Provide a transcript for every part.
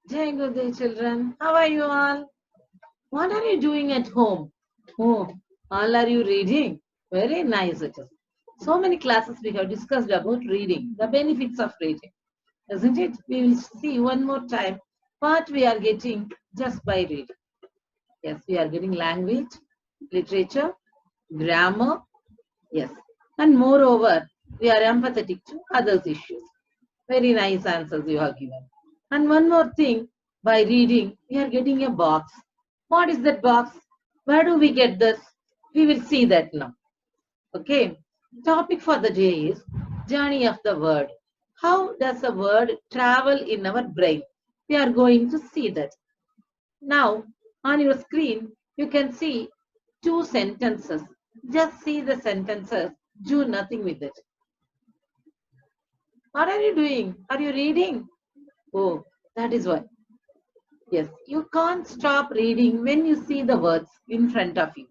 Jai good day, children. How are you all? What are you doing at home? Oh, all are you reading? Very nice it is. So many classes we have discussed about reading, the benefits of reading, isn't it? We will see one more time what we are getting just by reading. Yes, we are getting language, literature, grammar, yes. And moreover, we are empathetic to others' issues. Very nice answers you have given. And one more thing, by reading, we are getting a box. What is that box? Where do we get this? We will see that now. Okay. Topic for the day is journey of the word. How does a word travel in our brain? We are going to see that. Now, on your screen, you can see two sentences. Just see the sentences. Do nothing with it. What are you doing? Are you reading? Oh, that is why. Yes, you can't stop reading when you see the words in front of you,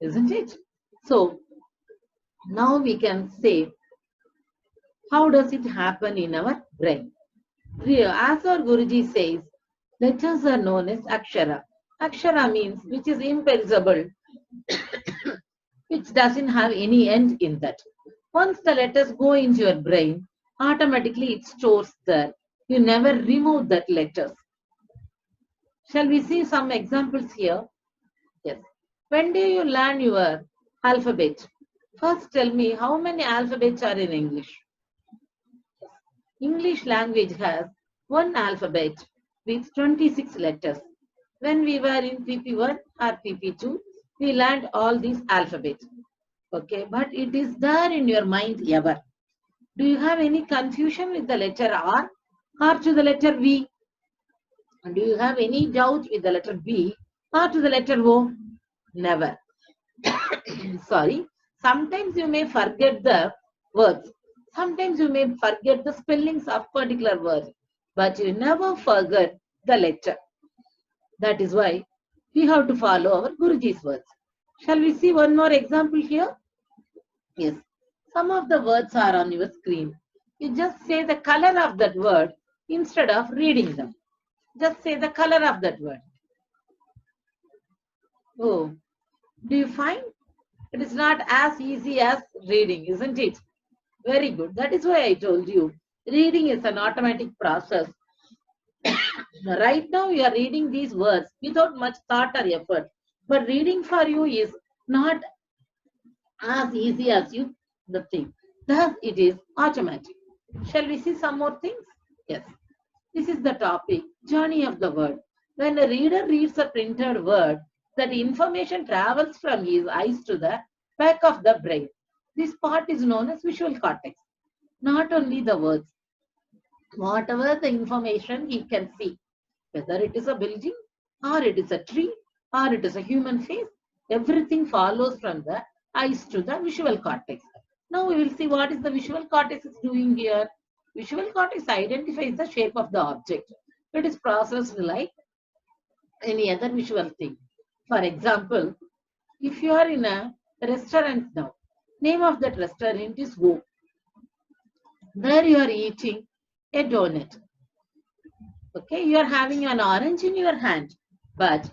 isn't it? So now we can say, how does it happen in our brain? As our Guruji says, letters are known as Akshara. Akshara means which is imperishable, which doesn't have any end in that. Once the letters go into your brain, automatically it stores there. You never remove that letters. Shall we see some examples here? Yes. When do you learn your alphabet? First tell me how many alphabets are in English? English language has one alphabet with 26 letters. When we were in PP1 or PP2, we learned all these alphabets. Okay, but it is there in your mind ever. Do you have any confusion with the letter R or to the letter V? Do you have any doubt with the letter B or to the letter O? Never. Sorry. Sometimes you may forget the words. Sometimes you may forget the spellings of particular words, but you never forget the letter. That is why we have to follow our Guruji's words. Shall we see one more example here? Yes. Some of the words are on your screen. You just say the color of that word instead of reading them. Just say the color of that word. Oh, do you find it is not as easy as reading, isn't it? Very good. That is why I told you. Reading is an automatic process. Right now, you are reading these words without much thought or effort. But reading for you is not as easy as you the thing. Thus, it is automatic. Shall we see some more things? Yes. This is the topic, journey of the word. When a reader reads a printed word, that information travels from his eyes to the back of the brain. This part is known as visual cortex. Not only the words, whatever the information he can see, whether it is a building or it is a tree or it is a human face, everything follows from the eyes to the visual cortex. Now we will see what is the visual cortex is doing here. Visual cortex identifies the shape of the object. It is processed like any other visual thing. For example, if you are in a restaurant now, name of that restaurant is Wo. There you are eating a donut. Okay, you are having an orange in your hand, but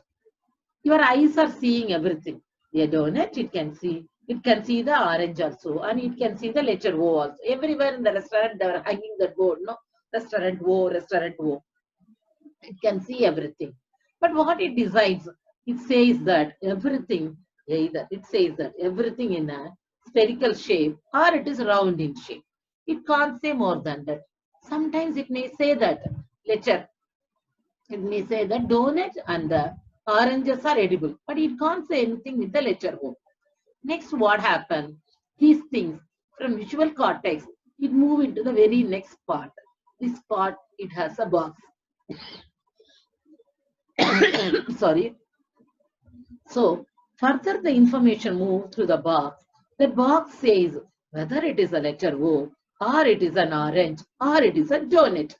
your eyes are seeing everything. A donut, it can see the orange also, and it can see the letter O also. Everywhere in the restaurant, they are hanging that board, no? Restaurant O, restaurant O. It can see everything. But what it decides, it says that everything, either it says that everything in a spherical shape or it is round in shape. It can't say more than that. Sometimes it may say that letter, it may say that donut and the oranges are edible, but it can't say anything with the letter O. Next, what happened? These things from visual cortex, it move into the very next part. This part, it has a box. Sorry. So, further the information moves through the box. The box says whether it is a letter O or it is an orange or it is a donut.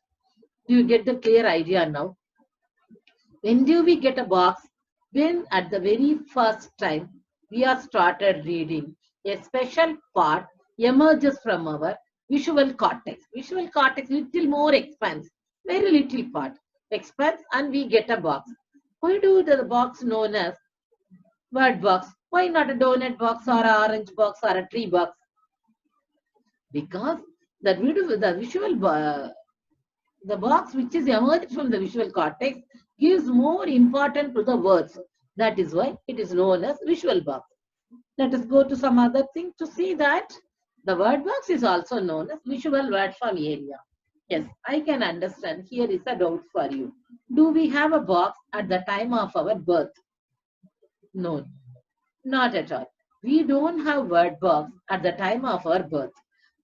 Do you get the clear idea now? When do we get a box? When at the very first time we are started reading, a special part emerges from our visual cortex. Visual cortex little more expands, very little part. expands and we get a box. Why do the box known as word box? Why not a donut box or an orange box or a tree box? Because the box which is emerged from the visual cortex gives more importance to the words. That is why it is known as visual box. Let us go to some other thing to see that the word box is also known as visual word form area. Yes, I can understand. Here is a doubt for you. Do we have a box at the time of our birth? No, not at all. We don't have word box at the time of our birth.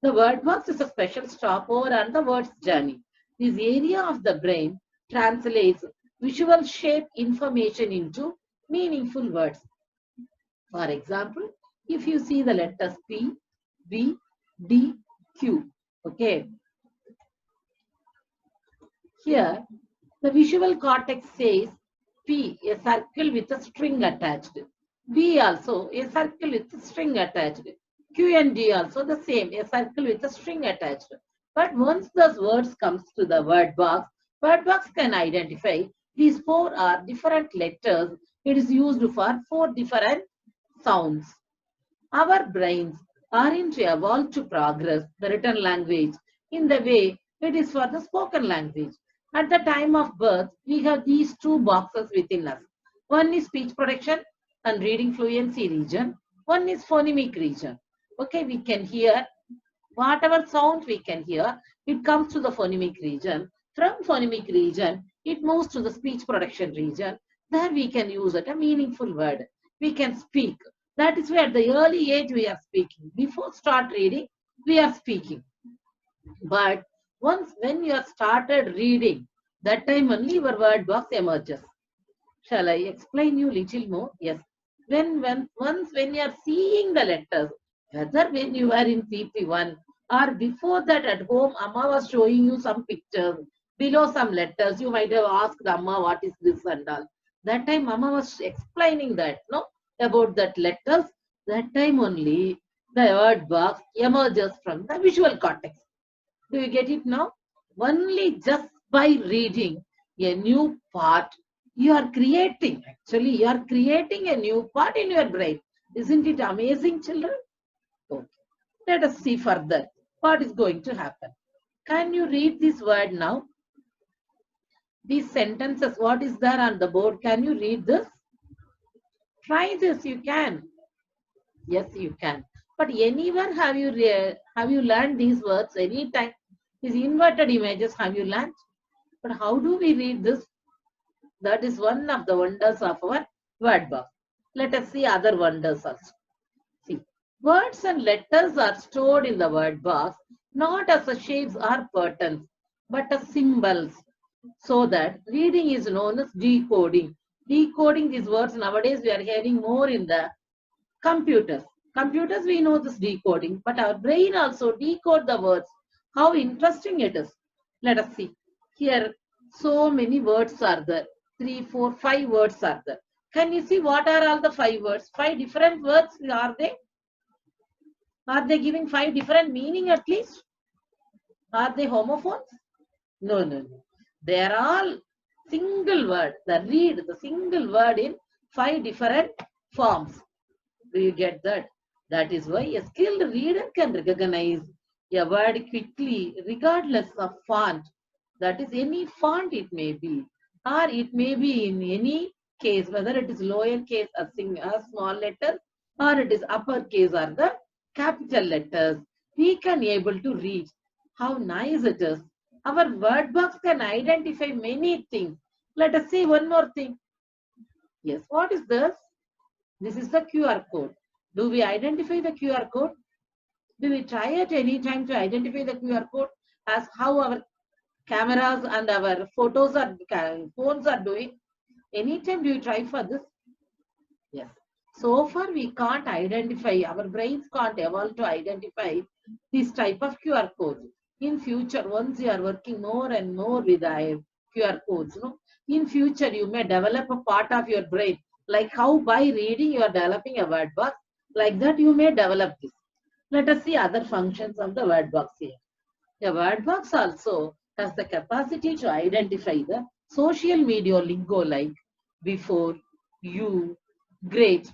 The word box is a special stopover on the word's journey. This area of the brain translates visual shape information into meaningful words. For example, if you see the letters P, B, D, Q, okay, here the visual cortex says P, a circle with a string attached. B also, a circle with a string attached. Q and D also the same, a circle with a string attached. But once those words comes to the word box can identify these four are different letters. It is used for four different sounds. Our brains aren't evolved to progress the written language in the way it is for the spoken language. At the time of birth, we have these two boxes within us. One is speech production and reading fluency region. One is phonemic region. Okay, we can hear whatever sound we can hear, it comes to the phonemic region. From phonemic region, it moves to the speech production region. There we can use it a meaningful word. We can speak. That is where at the early age we are speaking. Before start reading, we are speaking. But once when you have started reading, that time only your word box emerges. Shall I explain you little more? Yes. When you are seeing the letters, whether when you are in PP1 or before that at home, Amma was showing you some pictures, below some letters, you might have asked Amma what is this and all. That time Amma was explaining that, no, about that letters. That time only the word box emerges from the visual cortex. Do you get it now? Only just by reading a new part, you are creating, actually, you are creating a new part in your brain. Isn't it amazing, children? Okay. Let us see further what is going to happen. Can you read this word now? These sentences, what is there on the board? Can you read this? Try this, you can. Yes, you can. But anywhere have you learned these words anytime? These inverted images have you learned? But how do we read this? That is one of the wonders of our word box. Let us see other wonders also. See, words and letters are stored in the word box not as a shapes or patterns, but as symbols. So that reading is known as decoding. Decoding these words nowadays we are hearing more in the computers. Computers we know this decoding, but our brain also decode the words. How interesting it is. Let us see. Here so many words are there. 3, 4, 5 words are there. Can you see what are all the 5 words? 5 different words are they? Are they giving 5 different meaning at least? Are they homophones? No, no, no. They are all single word. The single word in 5 different forms. Do you get that? That is why a skilled reader can recognize a word quickly regardless of font. That is any font it may be. Or it may be in any case, whether it is lowercase, a small letter, or it is uppercase or the capital letters. We can able to read. How nice it is. Our word box can identify many things. Let us see one more thing. Yes, what is this? This is the QR code. Do we identify the QR code? Do we try at any time to identify the QR code as how our cameras and our phones are doing? Anytime do you try for this? Yes. So far we can't identify, our brains can't evolve to identify this type of QR codes. In future, once you are working more and more with QR codes, no? In future you may develop a part of your brain, like how by reading you are developing a word box, like that you may develop this. Let us see other functions of the word box here. The word box also has the capacity to identify the social media lingo like before, you, great,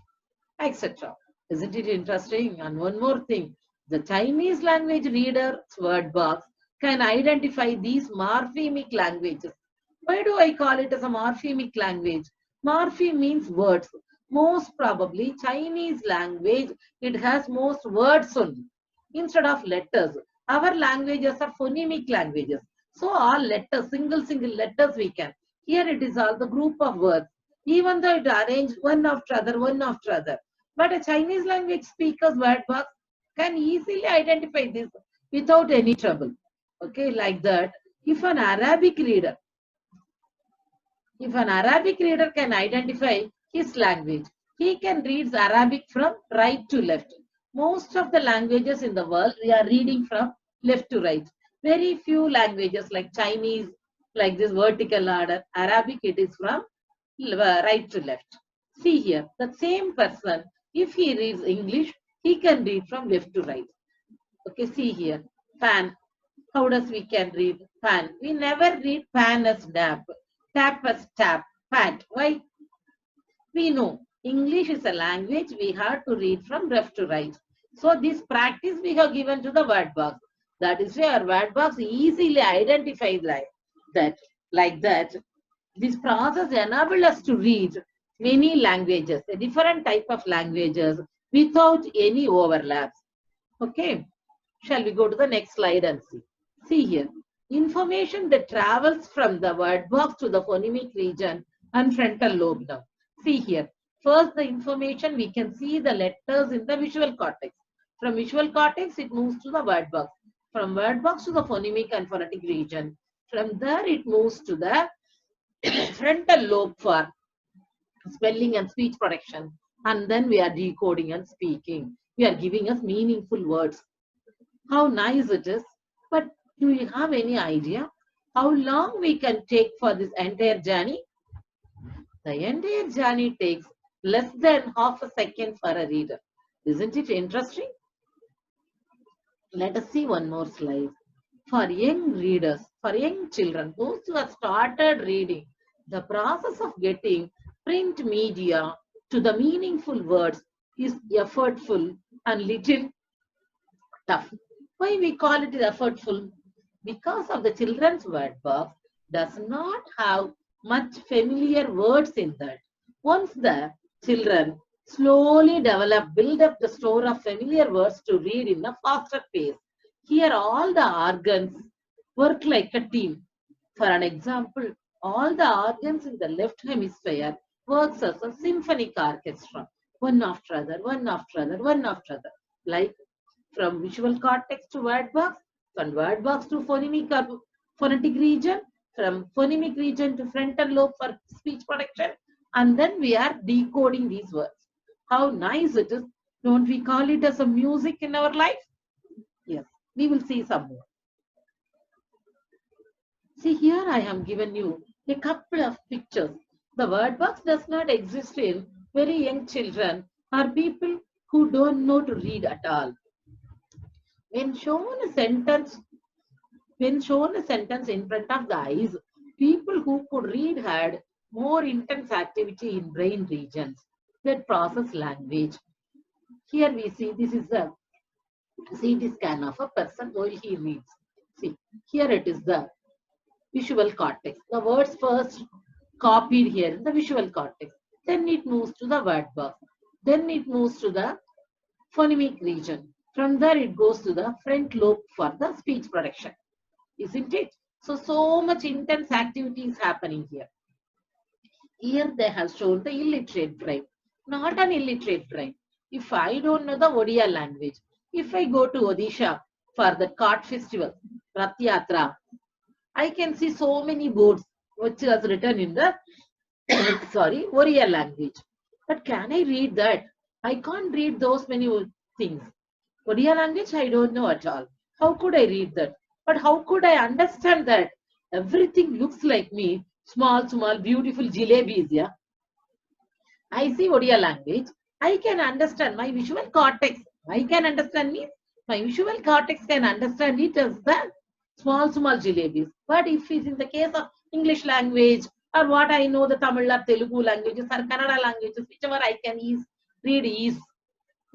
etc. Isn't it interesting? And one more thing, the Chinese language reader's word box can identify these morphemic languages. Why do I call it as a morphemic language? Morpheme means words. Most probably Chinese language, it has most words only instead of letters. Our languages are phonemic languages. So all letters, single letters we can. Here it is all the group of words. Even though it arranged one after other, one after other. But a Chinese language speaker's word box can easily identify this without any trouble. Okay, like that. If an Arabic reader can identify his language, he can read Arabic from right to left. Most of the languages in the world, we are reading from left to right. Very few languages like Chinese, like this vertical order. Arabic, it is from right to left. See here, the same person, if he reads English, he can read from left to right. Okay, see here, fan. How does we can read fan? We never read fan as tap as tap, pat. Why? We know English is a language we have to read from left to right. So this practice we have given to the word box. That is why our word box easily identifies like that. This process enables us to read many languages, a different type of languages without any overlaps. Okay, shall we go to the next slide and see? See here, information that travels from the word box to the phonemic region and frontal lobe now. See here, first the information we can see the letters in the visual cortex. From visual cortex, it moves to the word box. From word box to the phonemic and phonetic region. From there, it moves to the frontal lobe for spelling and speech production. And then we are decoding and speaking. We are giving us meaningful words. How nice it is. But do you have any idea how long we can take for this entire journey? The entire journey takes less than half a second for a reader. Isn't it interesting? Let us see one more slide. For young readers, for young children, those who have started reading, the process of getting print media to the meaningful words is effortful and little tough. Why we call it effortful? Because of the children's word box does not have much familiar words in that. Once the children slowly build up the store of familiar words to read in a faster pace. Here all the organs work like a team. For an example, all the organs in the left hemisphere works as a symphonic orchestra, one after other, one after other, one after other. Like from visual cortex to word box, from word box to phonetic region, from phonemic region to frontal lobe for speech production, and then we are decoding these words. How nice it is. Don't we call it as a music in our life? Yes, we will see some more. See here I have given you a couple of pictures. The word box does not exist in very young children or people who don't know to read at all. When shown a sentence in front of the eyes, people who could read had more intense activity in brain regions that process language. Here we see this is the CT scan of a person while he reads. See, here it is the visual cortex. The words first copied here in the visual cortex. Then it moves to the word box. Then it moves to the phonemic region. From there it goes to the front lobe for the speech production. Isn't it? So much intense activity is happening here. Here they have shown the illiterate brain, not an illiterate brain. If I don't know the Odia language, if I go to Odisha for the cart festival, Rath Yatra, I can see so many boards which was written in the Oriya language. But can I read that? I can't read those many things. Odia language I don't know at all. How could I read that? But how could I understand that? Everything looks like me. Small, beautiful jalebis, yeah. I see Odia language. I can understand my visual cortex. I can understand me. My visual cortex can understand it as the Small, small jalebis. But if it's in the case of English language, or what I know, the Tamil or Telugu languages or Kannada languages, whichever I can read is,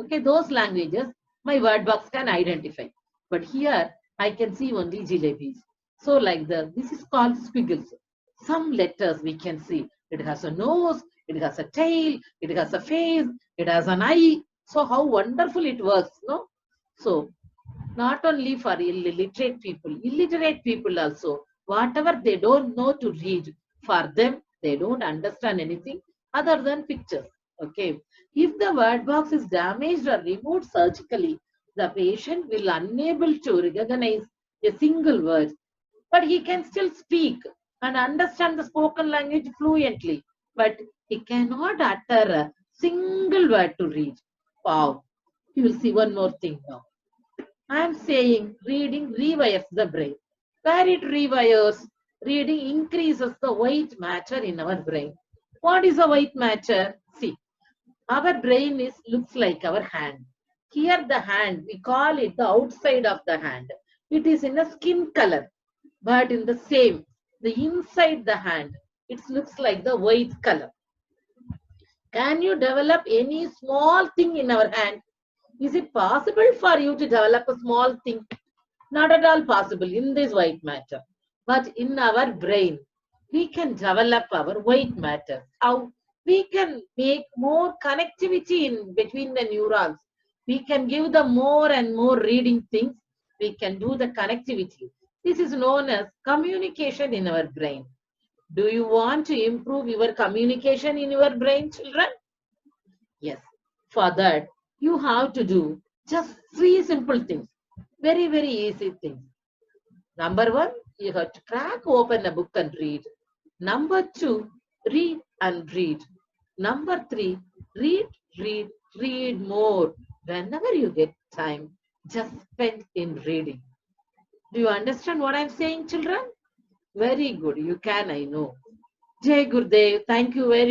okay, those languages, my word box can identify. But here, I can see only jalebis. So like this is called squiggles. Some letters we can see. It has a nose, it has a tail, it has a face, it has an eye. So how wonderful it works, no? So not only for illiterate people also, whatever they don't know to read, for them, they don't understand anything other than pictures. Okay. If the word box is damaged or removed surgically, the patient will unable to recognize a single word, but he can still speak and understand the spoken language fluently, but he cannot utter a single word to read. Wow. You will see one more thing now. I am saying reading rewires the brain. Where it rewires, reading increases the white matter in our brain. What is a white matter? See, our brain looks like our hand. Here the hand, we call it the outside of the hand. It is in a skin color, but in the same, the inside the hand, it looks like the white color. Can you develop any small thing in our hand? Is it possible for you to develop a small thing? Not at all possible in this white matter. But in our brain, we can develop our white matter. How? We can make more connectivity in between the neurons. We can give them more and more reading things. We can do the connectivity. This is known as communication in our brain. Do you want to improve your communication in your brain, children? Yes. For that, you have to do just three simple things. Very, very easy things. Number one, you have to crack open a book and read. Number two, read and read. Number three, read, read, read more. Whenever you get time, just spend in reading. Do you understand what I'm saying, children? Very good. You can, I know. Jai Gurudev, thank you very